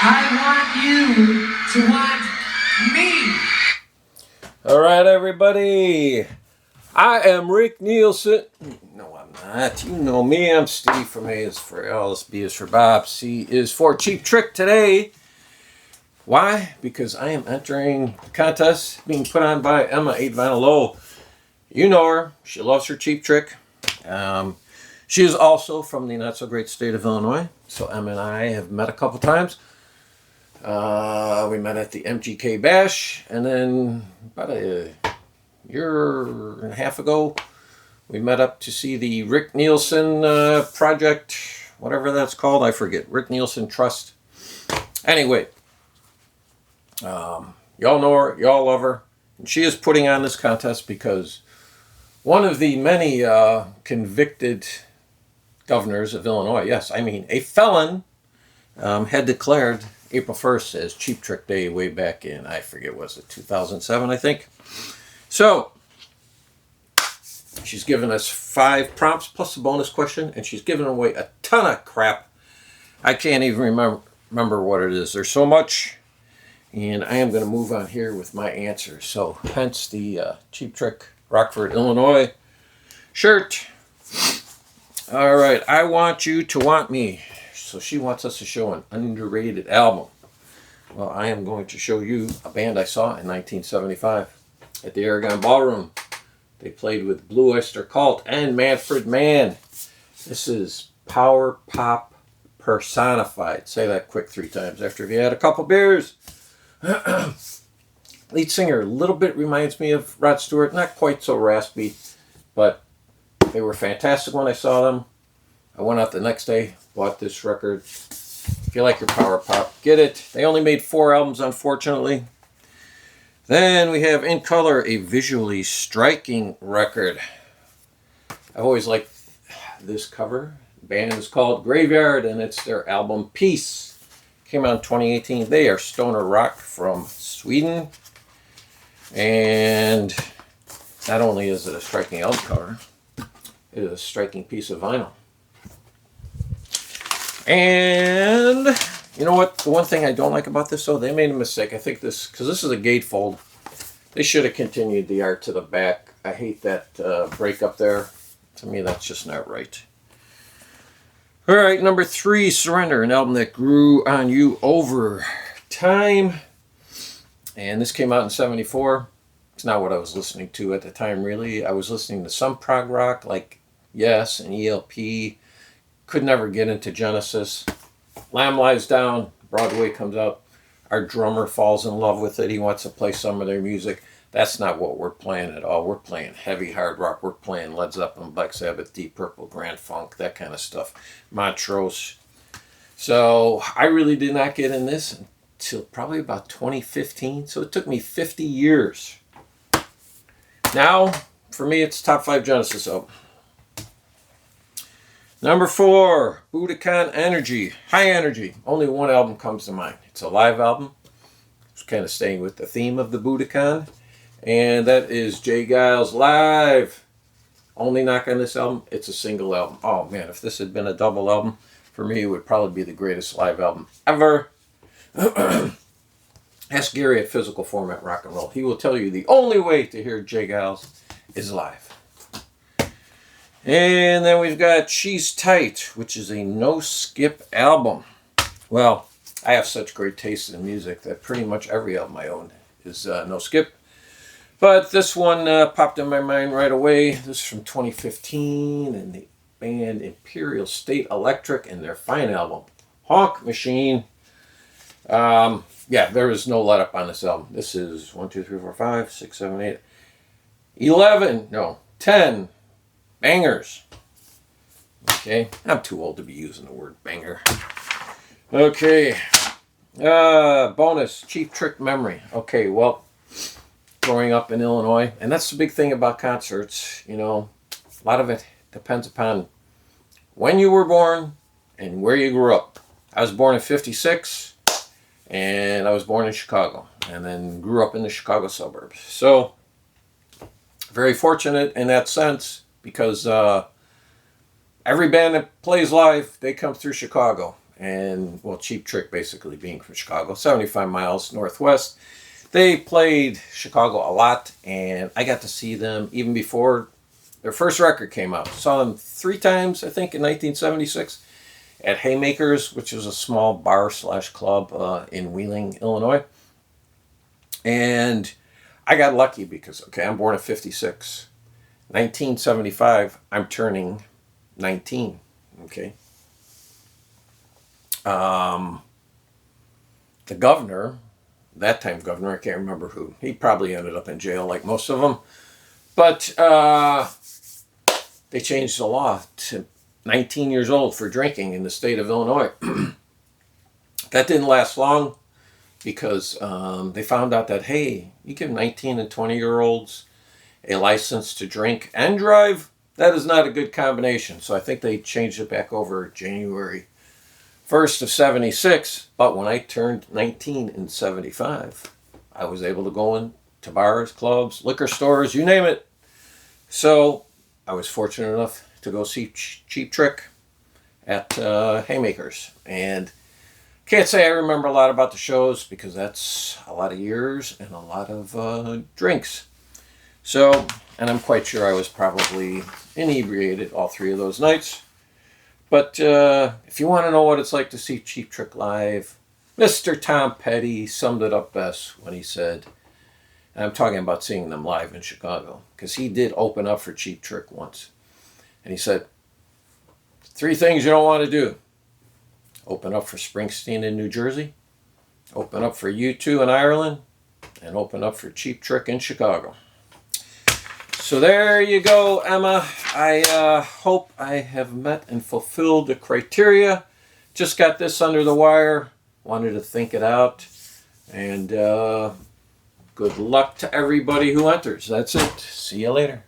I want you to want me. All right, everybody. I am Rick Nielsen. No, I'm not. You know me. I'm Steve from A is for Alice, B is for Bob, C is for Cheap Trick today. Why? Because I am entering a contest being put on by Emma 8 Vinyl Low. You know her. She loves her Cheap Trick. She is also from the not so great state of Illinois. So Emma and I have met a couple times. We met at the MGK Bash, and then about a year and a half ago, we met up to see the Rick Nielsen project, whatever that's called, I forget. Rick Nielsen Trust. Anyway, y'all know her, y'all love her, and she is putting on this contest because one of the many convicted governors of Illinois, yes, I mean a felon, had declared April 1st as Cheap Trick Day way back in, I forget, was it 2007, I think. So, she's given us 5 prompts plus a bonus question, and she's given away a ton of crap. I can't even remember what it is. There's so much, and I am going to move on here with my answers. So, hence the Cheap Trick Rockford, Illinois shirt. All right, I want you to want me. So she wants us to show an underrated album. Well, I am going to show you a band I saw in 1975 at the Aragon Ballroom. They played with Blue Oyster Cult and Manfred Mann. This is power pop personified. Say that quick 3 times after you had a couple beers. Lead singer, a little bit reminds me of Rod Stewart. Not quite so raspy, but they were fantastic when I saw them. I went out the next day, bought this record. If you like your power pop, get it. They only made 4 albums, unfortunately. Then we have In Color, a visually striking record. I've always liked this cover. The band is called Graveyard, and it's their album Peace. Came out in 2018. They are stoner rock from Sweden. And not only is it a striking album cover, it is a striking piece of vinyl. And you know what? The one thing I don't like about this, though, they made a mistake. I think this, because this is a gatefold, they should have continued the art to the back. I hate that break up there. To me, that's just not right. All right, number 3, Surrender, an album that grew on you over time. And this came out in 74. It's not what I was listening to at the time, really. I was listening to some prog rock, like Yes and ELP. Could never get into Genesis. Lamb Lies Down, Broadway comes out. Our drummer falls in love with it. He wants to play some of their music. That's not what we're playing at all. We're playing heavy hard rock. We're playing Led Zeppelin, Black Sabbath, Deep Purple, Grand Funk, that kind of stuff. Montrose. So I really did not get in this until probably about 2015. So it took me 50 years. Now, for me, it's top 5 Genesis album. Number 4, Budokan Energy. High Energy. Only one album comes to mind. It's a live album. It's kind of staying with the theme of the Budokan. And that is Jay Giles Live. Only knock on this album, it's a single album. Oh man, if this had been a double album, for me it would probably be the greatest live album ever. Ask Gary at Physical Format Rock and Roll. He will tell you the only way to hear Jay Giles is live. And then we've got She's Tight, which is a no-skip album. Well, I have such great taste in music that pretty much every album I own is no-skip. But this one popped in my mind right away. This is from 2015, and the band Imperial State Electric and their fine album, Honk Machine. Yeah, there is no let up on this album. This is 1, 2, 3, 4, 5, 6, 7, 8, 10 bangers. Okay, I'm too old to be using the word banger. Okay, bonus, Cheap Trick memory. Okay, well, growing up in Illinois, and that's the big thing about concerts, you know, a lot of it depends upon when you were born and where you grew up. I was born in 56, and I was born in Chicago, and then grew up in the Chicago suburbs. So, very fortunate in that sense, because every band that plays live, they come through Chicago. and, well, Cheap Trick basically being from Chicago, 75 miles northwest. They played Chicago a lot, and I got to see them even before their first record came out. Saw them 3 times, I think, in 1976 at Haymakers, which is a small bar / club in Wheeling, Illinois. And I got lucky because, okay, I'm born in 56. 1975, I'm turning 19, okay? The governor, that time governor, I can't remember who, he probably ended up in jail like most of them, but they changed the law to 19 years old for drinking in the state of Illinois. That didn't last long because they found out that, hey, you give 19 and 20-year-olds a license to drink and drive, that is not a good combination. So I think they changed it back over January 1st of 76. But when I turned 19 in 75, I was able to go into bars, clubs, liquor stores, you name it. So I was fortunate enough to go see Cheap Trick at Haymakers. And can't say I remember a lot about the shows because that's a lot of years and a lot of drinks. So, and I'm quite sure I was probably inebriated all 3 of those nights. But if you want to know what it's like to see Cheap Trick live, Mr. Tom Petty summed it up best when he said, and I'm talking about seeing them live in Chicago, because he did open up for Cheap Trick once. And he said, 3 things you don't want to do. Open up for Springsteen in New Jersey, open up for U2 in Ireland, and open up for Cheap Trick in Chicago. So there you go, Emma. I hope I have met and fulfilled the criteria. Just got this under the wire. Wanted to think it out. And good luck to everybody who enters. That's it. See you later.